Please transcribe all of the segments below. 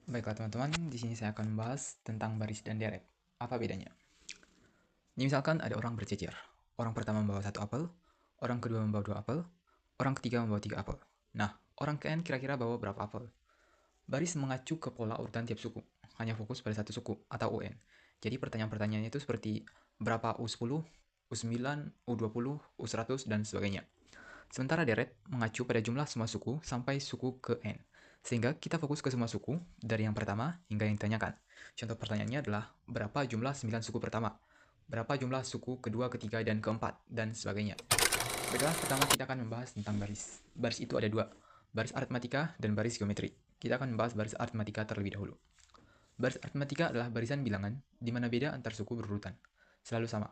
Baiklah teman-teman, di sini saya akan membahas tentang baris dan deret. Apa bedanya? Ini misalkan ada orang berjejer. Orang pertama membawa 1 apel, orang kedua membawa 2 apel, orang ketiga membawa 3 apel. Nah, orang ke-N kira-kira bawa berapa apel? Baris mengacu ke pola urutan tiap suku, hanya fokus pada satu suku atau UN. Jadi pertanyaan-pertanyaannya itu seperti berapa U10, U9, U20, U100, dan sebagainya. Sementara deret mengacu pada jumlah semua suku sampai suku ke N. Sehingga kita fokus ke semua suku dari yang pertama hingga yang ditanyakan. Contoh pertanyaannya adalah berapa jumlah 9 suku pertama, berapa jumlah suku kedua, ketiga, dan keempat, dan sebagainya. Baiklah, pertama kita akan membahas tentang baris. Baris itu ada dua, baris aritmatika dan baris geometri. Kita akan membahas baris aritmatika terlebih dahulu. Baris aritmatika adalah barisan bilangan di mana beda antar suku berurutan. Selalu sama,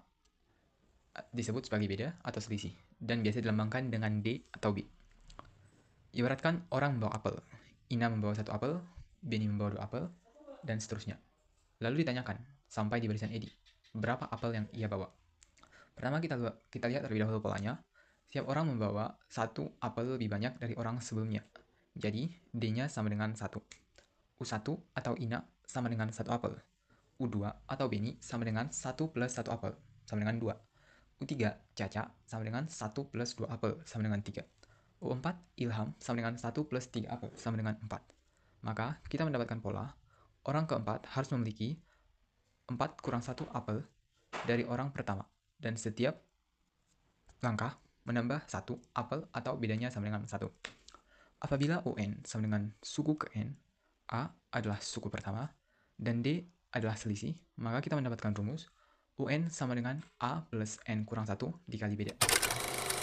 disebut sebagai beda atau selisih, dan biasa dilambangkan dengan D atau B. Ibaratkan orang membawa apel, Ina membawa 1 apel, Benny membawa 2 apel, dan seterusnya. Lalu ditanyakan, sampai di barisan Edi, berapa apel yang ia bawa. Pertama kita lihat terlebih dahulu polanya. Setiap orang membawa 1 apel lebih banyak dari orang sebelumnya. Jadi, D-nya sama dengan 1. U1 atau Ina sama dengan 1 apel. U2 atau Benny sama dengan 1 plus 1 apel, sama dengan 2. U3 Caca sama dengan 1 plus 2 apel, sama dengan 3. U4 Ilham sama dengan 1 plus 3 apel, sama dengan 4. Maka kita mendapatkan pola, orang keempat harus memiliki 4 kurang 1 apel dari orang pertama, dan setiap langkah menambah 1 apel atau bedanya sama dengan 1. Apabila UN sama dengan suku ke N, A adalah suku pertama, dan D adalah selisih, maka kita mendapatkan rumus UN sama dengan A plus N kurang 1 dikali beda.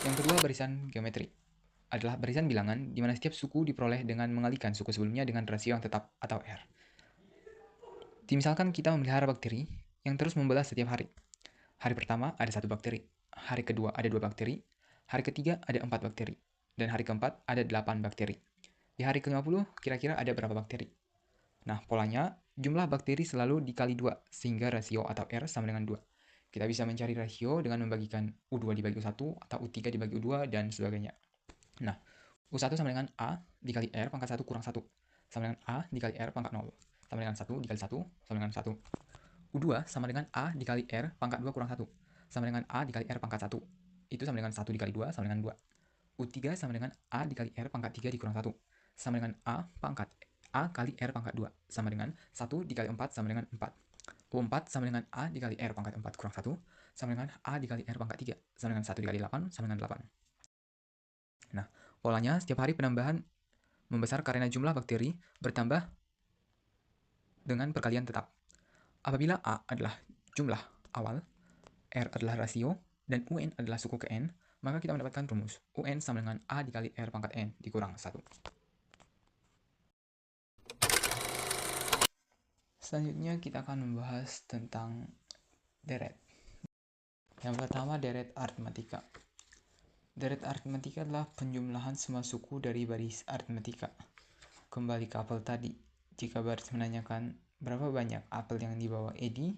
Yang kedua, barisan geometri adalah barisan bilangan di mana setiap suku diperoleh dengan mengalikan suku sebelumnya dengan rasio yang tetap atau R. Misalkan kita memelihara bakteri yang terus membelah setiap hari. Hari pertama ada 1 bakteri, hari kedua ada 2 bakteri, hari ketiga ada 4 bakteri, dan hari keempat ada 8 bakteri. Di hari ke-50 kira-kira ada berapa bakteri? Nah, polanya jumlah bakteri selalu dikali 2, sehingga rasio atau R sama dengan 2. Kita bisa mencari rasio dengan membagikan U2 dibagi U1 atau U3 dibagi U2 dan sebagainya. Nah, U1 sama dengan A dikali R pangkat 1 kurang 1, sama dengan A dikali R pangkat 0, sama dengan 1 dikali 1, sama dengan 1. U2 sama dengan A dikali R pangkat 2 kurang 1, sama dengan A dikali R pangkat 1. Itu sama dengan 1 dikali 2, sama dengan 2. U3 sama dengan A dikali R pangkat 3 dikurang 1, sama dengan A pangkat A kali R pangkat 2, sama dengan 1 dikali 4 sama dengan 4. U4 sama dengan A dikali R pangkat 4 kurang 1, sama dengan A dikali R pangkat 3, sama dengan 1 dikali 8, sama dengan 8. Nah, polanya setiap hari penambahan membesar karena jumlah bakteri bertambah dengan perkalian tetap. Apabila A adalah jumlah awal, R adalah rasio, dan UN adalah suku ke N, maka kita mendapatkan rumus UN sama dengan A dikali R pangkat N dikurang 1. Selanjutnya kita akan membahas tentang deret. Yang pertama, deret aritmatika. Deret aritmatika adalah penjumlahan semua suku dari baris aritmatika. Kembali ke apel tadi, jika baris menanyakan berapa banyak apel yang dibawa Edi,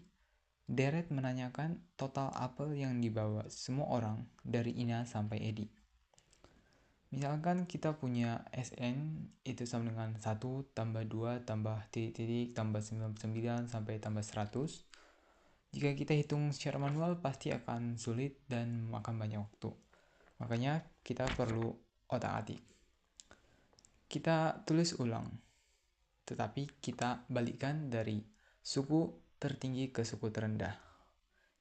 deret menanyakan total apel yang dibawa semua orang dari Ina sampai Edi. Misalkan kita punya SN itu sama dengan 1 tambah 2 tambah titik tambah 99 sampai tambah 100. Jika kita hitung secara manual pasti akan sulit dan memakan banyak waktu. Makanya kita perlu otak-atik. Kita tulis ulang, tetapi kita balikkan dari suku tertinggi ke suku terendah,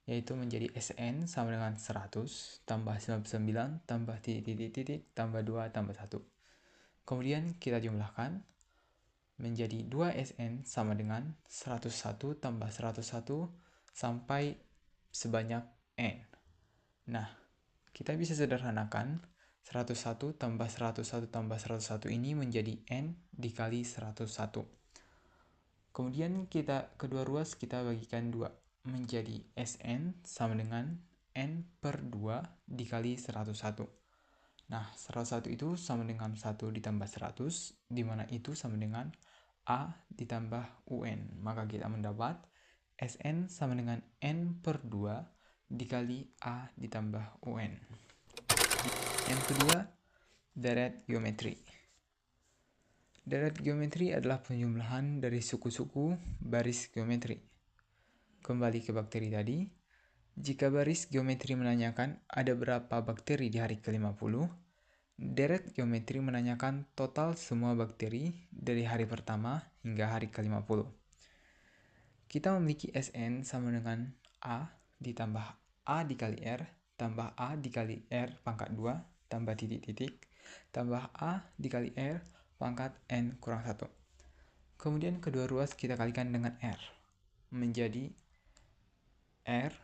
yaitu menjadi SN sama dengan 100 tambah 99 tambah titik tambah 2 tambah 1. Kemudian kita jumlahkan menjadi 2SN sama dengan 101 tambah 101 sampai sebanyak N. Nah, kita bisa sederhanakan 101 tambah 101 tambah 101 ini menjadi N dikali 101. Kemudian kedua ruas kita bagikan 2 menjadi SN sama dengan N per 2 dikali 101. Nah, 101 itu sama dengan 1 ditambah 100, di mana itu sama dengan A ditambah UN. Maka kita mendapat SN sama dengan N per 2 dikali A ditambah UN. Yang kedua, deret geometri. Deret geometri adalah penjumlahan dari suku-suku baris geometri. Kembali ke bakteri tadi, jika baris geometri menanyakan ada berapa bakteri di hari ke-50, deret geometri menanyakan total semua bakteri dari hari pertama hingga hari ke-50. Kita memiliki Sn sama dengan A ditambah A dikali R tambah A dikali R pangkat 2 tambah titik-titik tambah A dikali R pangkat N kurang 1. Kemudian kedua ruas kita kalikan dengan R, menjadi R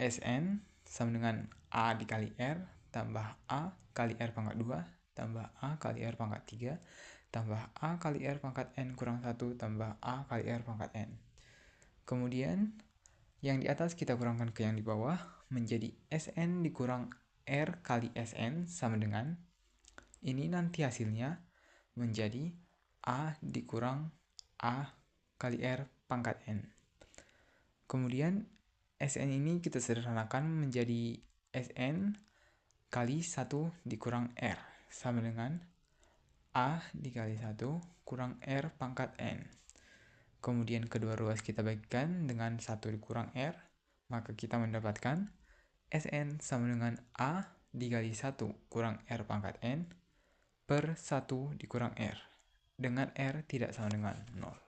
Sn sama dengan A dikali R tambah A kali R pangkat 2 tambah A kali R pangkat 3 tambah A kali R pangkat N kurang 1 tambah A kali R pangkat N. Kemudian yang di atas kita kurangkan ke yang di bawah, menjadi Sn dikurang R kali Sn sama dengan, ini nanti hasilnya menjadi A dikurang A kali R pangkat N. Kemudian Sn ini kita sederhanakan menjadi Sn kali 1 dikurang R sama dengan A dikali 1 kurang R pangkat N. Kemudian kedua ruas kita bagikan dengan 1 dikurang R, maka kita mendapatkan Sn sama dengan A dikali 1 kurang R pangkat N per 1 dikurang R, dengan R tidak sama dengan 0.